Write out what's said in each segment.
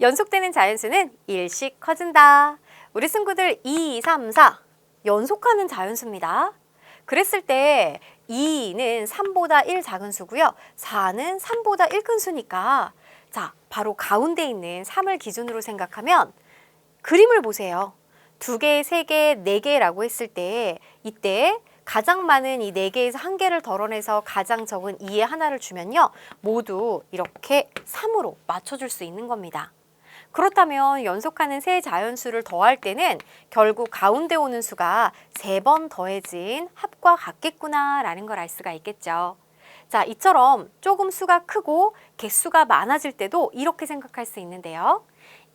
연속되는 자연수는 일씩 커진다. 우리 친구들 2, 3, 4 연속하는 자연수입니다. 그랬을 때 2는 3보다 1 작은 수고요. 4는 3보다 1 큰 수니까 자, 바로 가운데 있는 3을 기준으로 생각하면 그림을 보세요. 2개, 3개, 4개라고 했을 때 이때 가장 많은 이 4개에서 1개를 덜어내서 가장 적은 2의 하나를 주면요. 모두 이렇게 3으로 맞춰줄 수 있는 겁니다. 그렇다면 연속하는 세 자연수를 더할 때는 결국 가운데 오는 수가 3번 더해진 합과 같겠구나 라는 걸 알 수가 있겠죠. 자, 이처럼 조금 수가 크고 개수가 많아질 때도 이렇게 생각할 수 있는데요.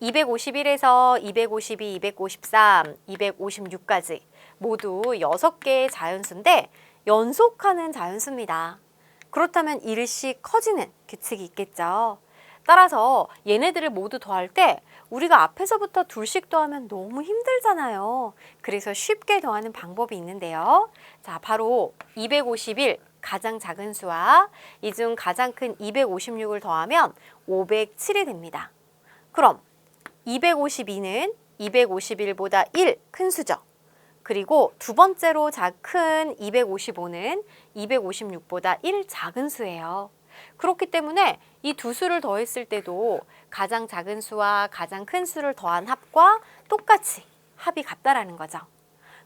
251에서 252, 253, 256까지 모두 6개의 자연수인데 연속하는 자연수입니다. 그렇다면 일씩 커지는 규칙이 있겠죠. 따라서 얘네들을 모두 더할 때 우리가 앞에서부터 둘씩 더하면 너무 힘들잖아요. 그래서 쉽게 더하는 방법이 있는데요. 자, 바로 251 가장 작은 수와 이 중 가장 큰 256을 더하면 507이 됩니다. 그럼 252는 251보다 1 큰 수죠. 그리고 두 번째로 큰 255는 256보다 1 작은 수예요. 그렇기 때문에 이 두 수를 더했을 때도 가장 작은 수와 가장 큰 수를 더한 합과 똑같이 합이 같다라는 거죠.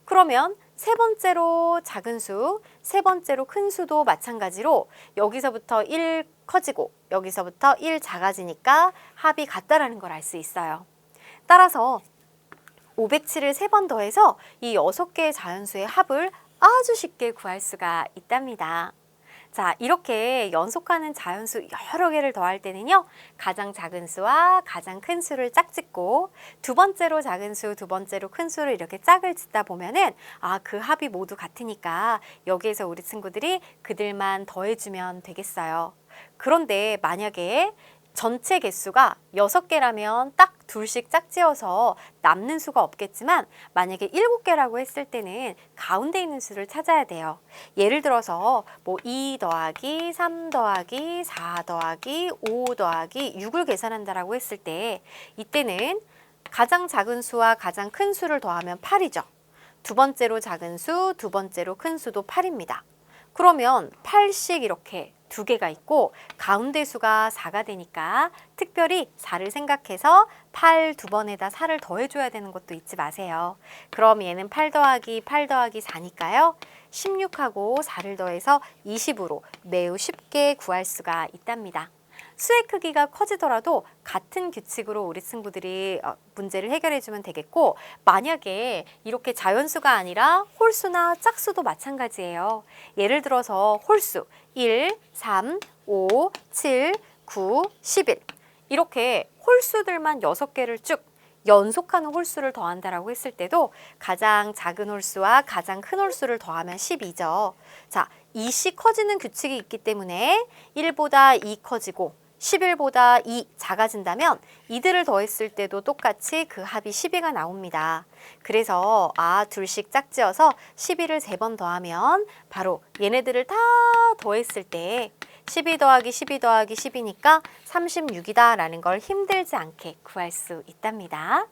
그러면 세 번째로 작은 수, 세 번째로 큰 수도 마찬가지로 여기서부터 1 커지고 여기서부터 1 작아지니까 합이 같다라는 걸 알 수 있어요. 따라서 507을 3번 더해서 이 6개의 자연수의 합을 아주 쉽게 구할 수가 있답니다. 자, 이렇게 연속하는 자연수 여러 개를 더할 때는요. 가장 작은 수와 가장 큰 수를 짝짓고 두 번째로 작은 수, 두 번째로 큰 수를 이렇게 짝을 짓다 보면은 그 합이 모두 같으니까 여기에서 우리 친구들이 그들만 더해주면 되겠어요. 그런데 만약에 전체 개수가 6개라면 딱 둘씩 짝지어서 남는 수가 없겠지만 만약에 7개라고 했을 때는 가운데 있는 수를 찾아야 돼요. 예를 들어서 2 더하기 3 더하기 4 더하기 5 더하기 6을 계산한다라고 했을 때 이때는 가장 작은 수와 가장 큰 수를 더하면 8이죠. 두 번째로 작은 수, 두 번째로 큰 수도 8입니다. 그러면 8씩 이렇게 2개가 있고 가운데 수가 4가 되니까 특별히 4를 생각해서 8 2번에다 4를 더해줘야 되는 것도 잊지 마세요. 그럼 얘는 8 더하기 8 더하기 4니까요. 16하고 4를 더해서 20으로 매우 쉽게 구할 수가 있답니다. 수의 크기가 커지더라도 같은 규칙으로 우리 친구들이 문제를 해결해 주면 되겠고 만약에 이렇게 자연수가 아니라 홀수나 짝수도 마찬가지예요. 예를 들어서 홀수 1, 3, 5, 7, 9, 11 이렇게 홀수들만 6개를 쭉 연속하는 홀수를 더한다라고 했을 때도 가장 작은 홀수와 가장 큰 홀수를 더하면 12죠. 자, 2씩 커지는 규칙이 있기 때문에 1보다 2 커지고 11보다 2 작아진다면 이들을 더했을 때도 똑같이 그 합이 12가 나옵니다. 그래서 둘씩 짝지어서 12를 3번 더하면 바로 얘네들을 다 더했을 때 12 더하기 12 더하기 10이니까 36이다 라는 걸 힘들지 않게 구할 수 있답니다.